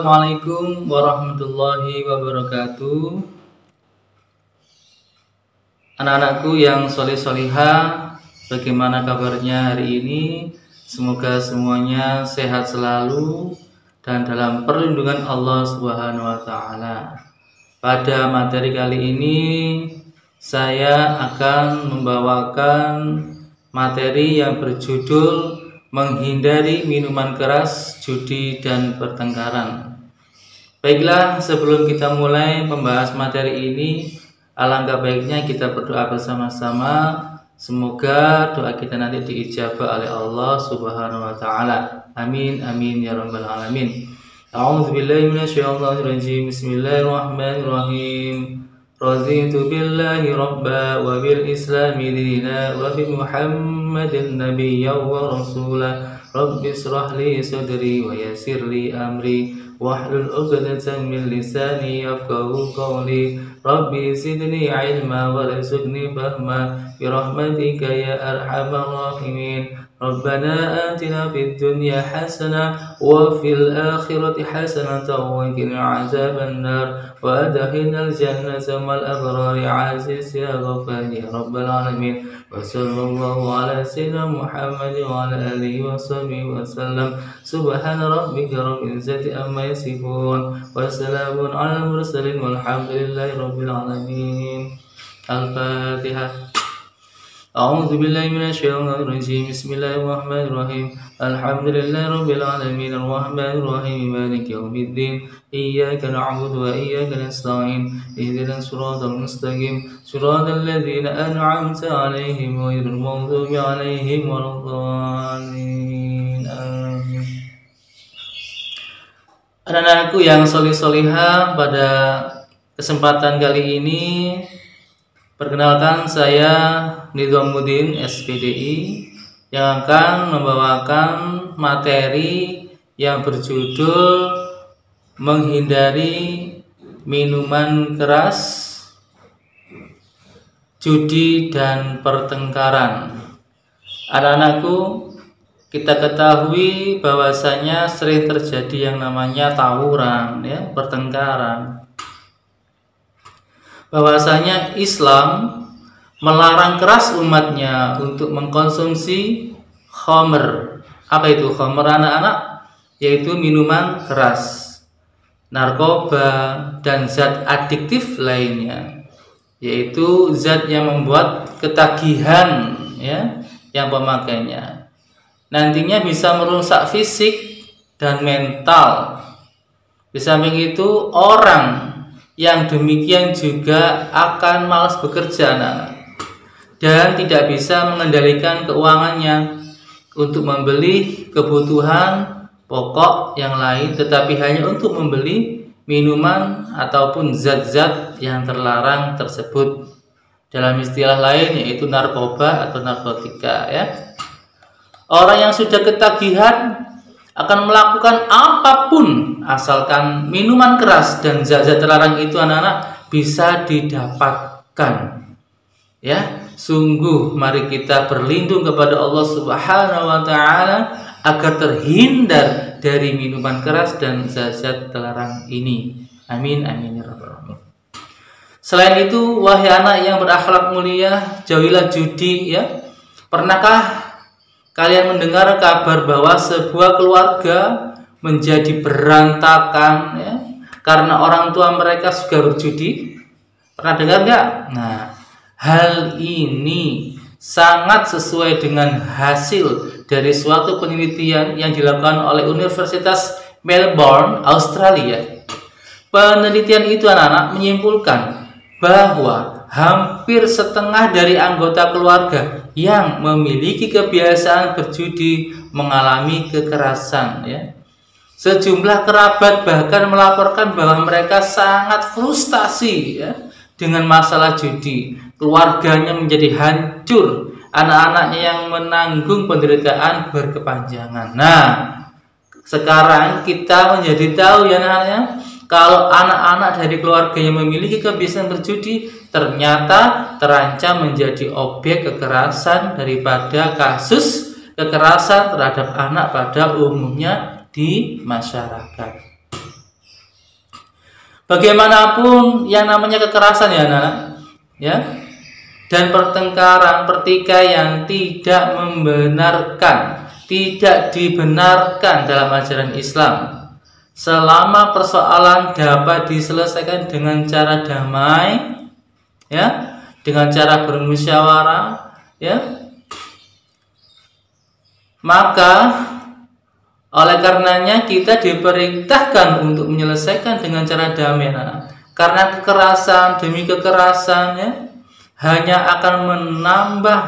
Assalamualaikum warahmatullahi wabarakatuh. Anak-anakku yang soleh-solihah, bagaimana kabarnya hari ini? Semoga semuanya sehat selalu dan dalam perlindungan Allah Subhanahu wa Ta'ala. Pada materi kali ini saya akan membawakan materi yang berjudul menghindari minuman keras, judi, dan pertengkaran. Baiklah, sebelum kita mulai membahas materi ini, alangkah baiknya kita berdoa bersama-sama. Semoga doa kita nanti diijabah oleh Allah Subhanahu wa Ta'ala. Amin, amin ya rabbal alamin. A'udzubillahi minasyaitonirrajim. Bismillahirrahmanirrahim. Raditu billahi rabba wa bil islami dina wa bi Muhammadin nabiyya wa rasula. Rabbi israh li sadri wa yassir li amri wahlul 'uqdatam min lisani yafqahu qawli. Rabbi zidni ilma warzuqni fahma bi rahmatika ya arhamar rahimin. Rabbana atina fid dunya hasanah wa fil akhirati hasanah wa qina azabannar wa adkhilnal jannata mal abrari aziz ya ghaffar ya rabbal alamin. Wa sallallahu ala sayyidina Muhammad wa ala alihi wa sahbihi wa sallam. Subhana rabbika rabbil izzati amma yasifun wa salamun ala mursalin walhamdulillahi rabbil alamin. Al-Fatihah. A'udzu billahi minasyaitonir rajim. Bismillahirrahmanirrahim. Alhamdulillahi rabbil alamin arrahmanir rahim maliki yaumiddin. Iyyaka na'budu wa iyyaka nasta'in. Ihdinas siratal mustaqim. Siratal ladzina an'amta 'alaihim ghairil maghdubi 'alaihim waladdallin. Amin. Anak-anakku yang soleh-solihah, pada kesempatan kali ini perkenalkan, saya Nidhamuddin SPDI yang akan membawakan materi yang berjudul menghindari minuman keras, judi, dan pertengkaran. Anak-anakku, kita ketahui bahwasanya sering terjadi yang namanya tawuran, pertengkaran. Bahwasanya Islam melarang keras umatnya untuk mengkonsumsi khamr. Apa itu khamr, anak-anak? Yaitu minuman keras, narkoba, dan zat adiktif lainnya, yaitu zat yang membuat ketagihan yang pemakainya. Nantinya bisa merusak fisik dan mental. Di samping itu, orang yang demikian juga akan malas bekerja, anak-anak, dan tidak bisa mengendalikan keuangannya untuk membeli kebutuhan pokok yang lain, tetapi hanya untuk membeli minuman ataupun zat-zat yang terlarang tersebut. Dalam istilah lain yaitu narkoba atau narkotika. Orang yang sudah ketagihan akan melakukan apapun asalkan minuman keras dan zat-zat terlarang itu, anak-anak, bisa didapatkan. Sungguh mari kita berlindung kepada Allah Subhanahu wa Ta'ala agar terhindar dari minuman keras dan zat-zat terlarang ini. Amin, amin ya rabbal alamin. Selain itu, wahai anak yang berakhlak mulia, jauhilah judi. Pernahkah kalian mendengar kabar bahwa sebuah keluarga menjadi berantakan karena orang tua mereka suka berjudi? Pernah dengar nggak? Nah, hal ini sangat sesuai dengan hasil dari suatu penelitian yang dilakukan oleh Universitas Melbourne, Australia. Penelitian itu, anak-anak, menyimpulkan bahwa hampir setengah dari anggota keluarga yang memiliki kebiasaan berjudi mengalami kekerasan. Sejumlah kerabat bahkan melaporkan bahwa mereka sangat frustasi dengan masalah judi. Keluarganya menjadi hancur, anak-anaknya yang menanggung penderitaan berkepanjangan. Nah, sekarang kita menjadi tahu anak-anaknya, kalau anak-anak dari keluarga yang memiliki kebiasaan berjudi ternyata terancam menjadi objek kekerasan daripada kasus kekerasan terhadap anak pada umumnya di masyarakat. Bagaimanapun yang namanya kekerasan ya anak-anak, ya, dan pertengkaran, pertikaian tidak membenarkan, tidak dibenarkan dalam ajaran Islam. Selama persoalan dapat diselesaikan dengan cara damai, ya, dengan cara bermusyawarah, ya, maka oleh karenanya kita diperintahkan untuk menyelesaikan dengan cara damai, anak. Karena kekerasan demi kekerasan, ya, hanya akan menambah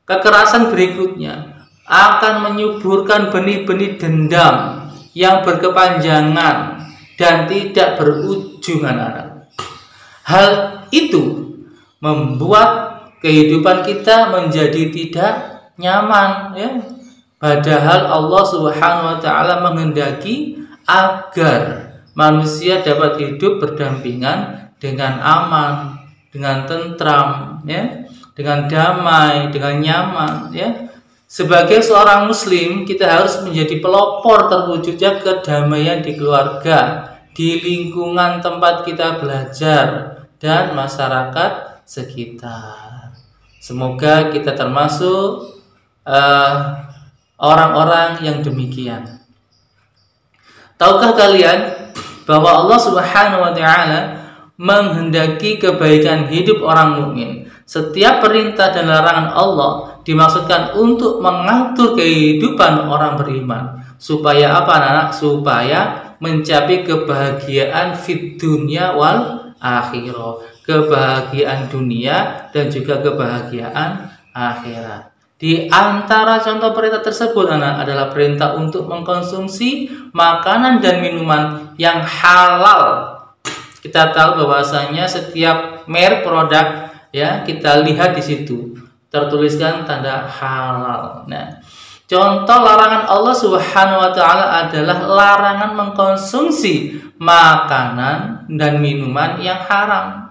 kekerasan berikutnya, akan menyuburkan benih-benih dendam yang berkepanjangan dan tidak berujung, anak. Hal itu membuat kehidupan kita menjadi tidak nyaman, ya. Padahal Allah Subhanahu wa taala menghendaki agar manusia dapat hidup berdampingan dengan aman, dengan tentram, ya, dengan damai, dengan nyaman, ya. Sebagai seorang muslim, kita harus menjadi pelopor terwujudnya kedamaian di keluarga, di lingkungan tempat kita belajar dan masyarakat sekitar. Semoga kita termasuk orang-orang yang demikian. Tahukah kalian bahwa Allah Subhanahu wa taala menghendaki kebaikan hidup orang mukmin? Setiap perintah dan larangan Allah dimaksudkan untuk mengatur kehidupan orang beriman. Supaya apa, anak? Supaya mencapai kebahagiaan fid dunya wal akhirah. Kebahagiaan dunia dan juga kebahagiaan akhirat. Di antara contoh perintah tersebut, anak, adalah perintah untuk mengkonsumsi makanan dan minuman yang halal. Kita tahu bahwasanya setiap merek produk, ya, kita lihat di situ tertuliskan tanda halal. Nah, contoh larangan Allah Subhanahu wa taala adalah larangan mengkonsumsi makanan dan minuman yang haram.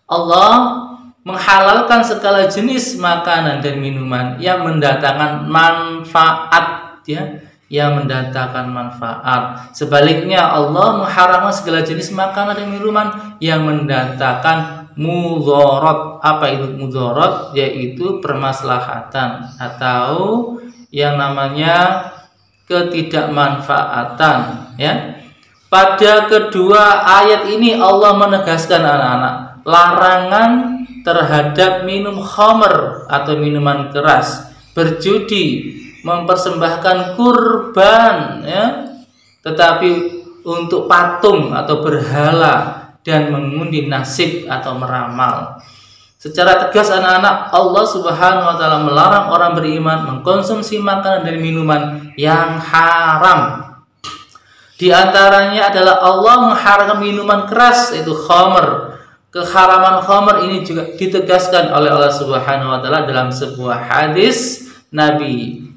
Allah menghalalkan segala jenis makanan dan minuman yang mendatangkan manfaat, ya, yang mendatangkan manfaat. Sebaliknya Allah mengharamkan segala jenis makanan dan minuman yang mendatangkan mudarat. Apa itu mudarat? Yaitu permaslahatan atau yang namanya ketidakmanfaatan, ya. Pada kedua ayat ini Allah menegaskan, anak-anak, larangan terhadap minum khamr atau minuman keras, berjudi, mempersembahkan kurban, ya, tetapi untuk patung atau berhala, dan mengundi nasib atau meramal. Secara tegas, anak-anak, Allah Subhanahu wa taala melarang orang beriman mengkonsumsi makanan dan minuman yang haram. Di antaranya adalah Allah mengharamkan minuman keras, yaitu khamr. Keharaman khamr ini juga ditegaskan oleh Allah Subhanahu wa taala dalam sebuah hadis Nabi.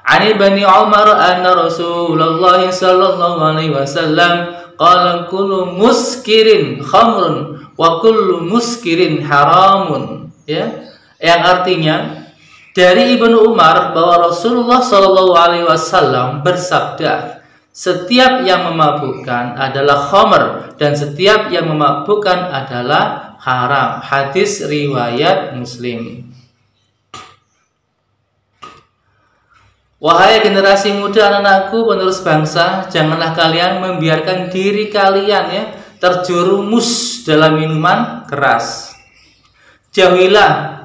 Ani bani Umar anna Rasulullah sallallahu alaihi wasallam qala kullu muskirin khamrun wa kullu muskirin haramun, ya. Yang artinya dari Ibnu Umar bahwa Rasulullah sallallahu alaihi wasallam bersabda, setiap yang memabukkan adalah khamr dan setiap yang memabukkan adalah haram. Hadis riwayat Muslim. Wahai generasi muda, anak-anakku, penerus bangsa, janganlah kalian membiarkan diri kalian, ya, terjerumus dalam minuman keras. Jauhilah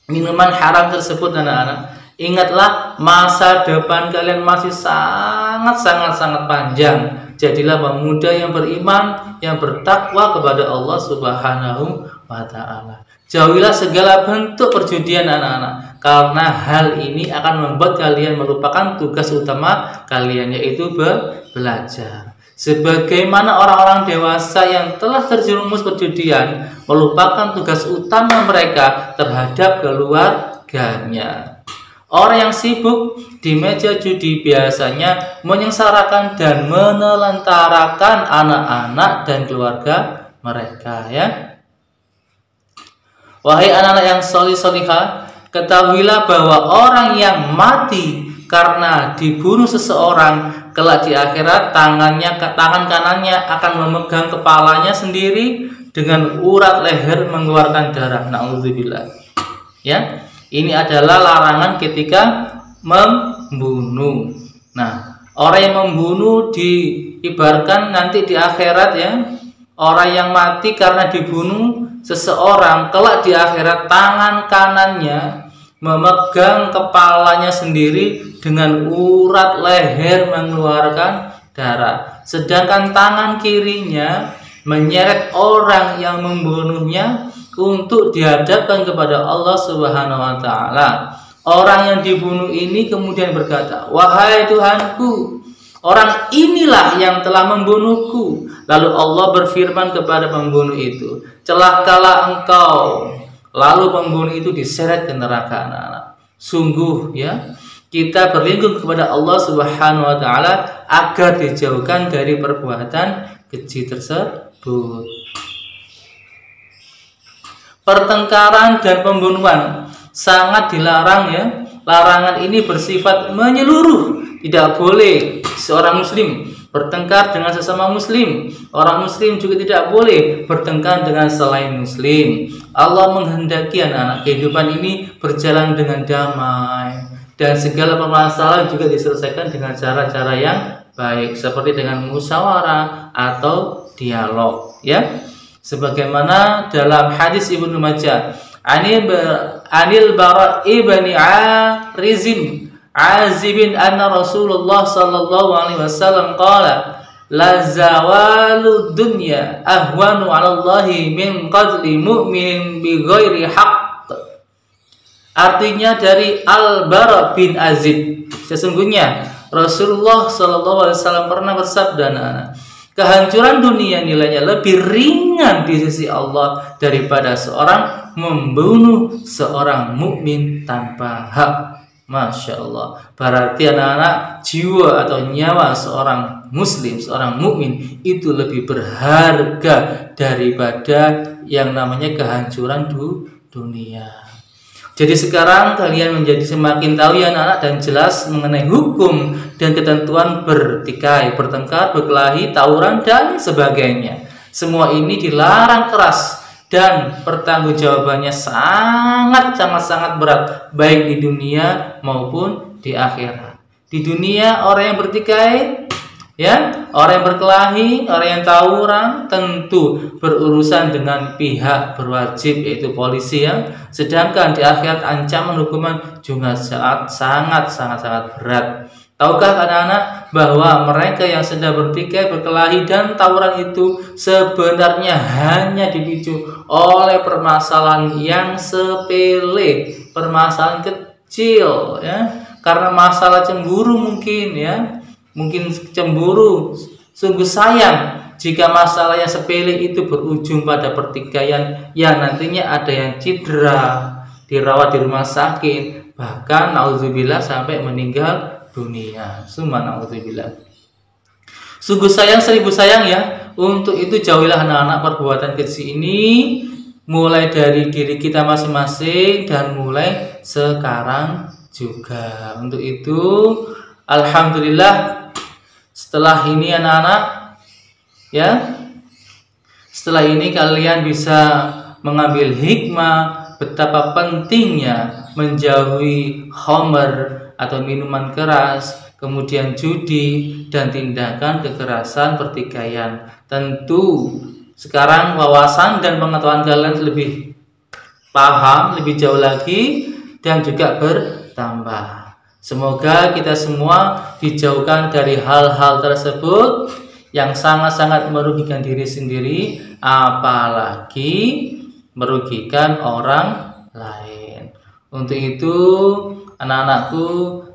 minuman haram tersebut, anak-anak. Ingatlah masa depan kalian masih sangat panjang. Jadilah pemuda yang beriman, yang bertakwa kepada Allah Subhanahu wa taala. Jauhilah segala bentuk perjudian, anak-anak, karena hal ini akan membuat kalian melupakan tugas utama kalian, yaitu belajar. Sebagaimana orang-orang dewasa yang telah terjerumus perjudian melupakan tugas utama mereka terhadap keluarganya. Orang yang sibuk di meja judi biasanya menyengsarakan dan menelantarakan anak-anak dan keluarga mereka, ya. Wahai anak-anak yang solih-solihah, ketahuilah bahwa orang yang mati karena dibunuh seseorang, kelak di akhirat tangan kanannya akan memegang kepalanya sendiri dengan urat leher mengeluarkan darah. Nauzubillah. Ya, ini adalah larangan ketika membunuh. Nah, orang yang membunuh diibaratkan nanti di akhirat ya, orang yang mati karena dibunuh seseorang, kelak di akhirat tangan kanannya memegang kepalanya sendiri dengan urat leher mengeluarkan darah, sedangkan tangan kirinya menyeret orang yang membunuhnya untuk dihadapkan kepada Allah Subhanahu wa taala. Orang yang dibunuh ini kemudian berkata, "Wahai Tuhanku, orang inilah yang telah membunuhku." Lalu Allah berfirman kepada pembunuh itu, "Celakalah engkau." Lalu pembunuh itu diseret ke neraka. Anak-anak, sungguh ya, kita berlindung kepada Allah Subhanahu wa taala agar dijauhkan dari perbuatan keji tersebut. Pertengkaran dan pembunuhan sangat dilarang ya. Larangan ini bersifat menyeluruh. Tidak boleh seorang muslim bertengkar dengan sesama muslim. Orang muslim juga tidak boleh bertengkar dengan selain muslim. Allah menghendaki anak-anak kehidupan ini berjalan dengan damai, dan segala permasalahan juga diselesaikan dengan cara-cara yang baik, seperti dengan musyawarah atau dialog ya. Sebagaimana dalam hadis Ibnu Majah, Anil Bara' ibni Azibin anna Rasulullah sallallahu alaihi wasallam qala la zawalu dunya ahwanu 'ala Allahi min qatli mu'min bi ghairi haqq. Artinya dari Al-Bara' bin Azib, sesungguhnya Rasulullah sallallahu alaihi wasallam pernah bersabda, kehancuran dunia nilainya lebih ringan di sisi Allah daripada seorang membunuh seorang mukmin tanpa hak. Masya Allah. Berarti anak-anak, jiwa atau nyawa seorang muslim, seorang mukmin itu lebih berharga daripada yang namanya kehancuran dunia. Jadi sekarang kalian menjadi semakin tahu ya anak-anak, dan jelas mengenai hukum dan ketentuan bertikai, bertengkar, berkelahi, tawuran dan sebagainya. Semua ini dilarang keras, dan pertanggungjawabannya sangat berat, baik di dunia maupun di akhirat. Di dunia orang yang bertikai, ya, orang yang berkelahi, orang yang tawuran tentu berurusan dengan pihak berwajib yaitu polisi ya. Sedangkan di akhirat ancaman hukuman juga sangat berat. Tahukah anak-anak bahwa mereka yang sedang bertikai, berkelahi dan tawuran itu sebenarnya hanya dipicu oleh permasalahan yang sepele, permasalahan kecil ya. Karena masalah cemburu mungkin ya. Mungkin cemburu, sungguh sayang jika masalah yang sepele itu berujung pada pertikaian yang nantinya ada yang cedera, dirawat di rumah sakit, bahkan nauzubillah sampai meninggal dunia. Subhanallah. Sungguh sayang, seribu sayang ya. Untuk itu jauhilah anak-anak perbuatan keji ini, mulai dari diri kita masing-masing dan mulai sekarang juga. Untuk itu alhamdulillah, setelah ini anak-anak ya, setelah ini kalian bisa mengambil hikmah betapa pentingnya menjauhi khamr atau minuman keras, kemudian judi dan tindakan kekerasan pertikaian. Tentu sekarang wawasan dan pengetahuan kalian lebih paham, lebih jauh lagi dan juga bertambah. Semoga kita semua dijauhkan dari hal-hal tersebut yang sangat-sangat merugikan diri sendiri, apalagi merugikan orang lain. Untuk itu anak-anakku,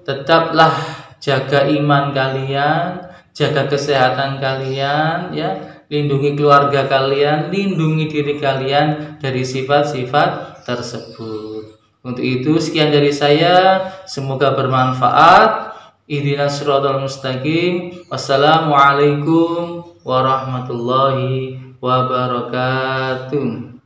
tetaplah jaga iman kalian, jaga kesehatan kalian ya, lindungi keluarga kalian, lindungi diri kalian dari sifat-sifat tersebut. Untuk itu sekian dari saya, semoga bermanfaat. Ihdinas siratal mustaqim. Wassalamualaikum warahmatullahi wabarakatuh.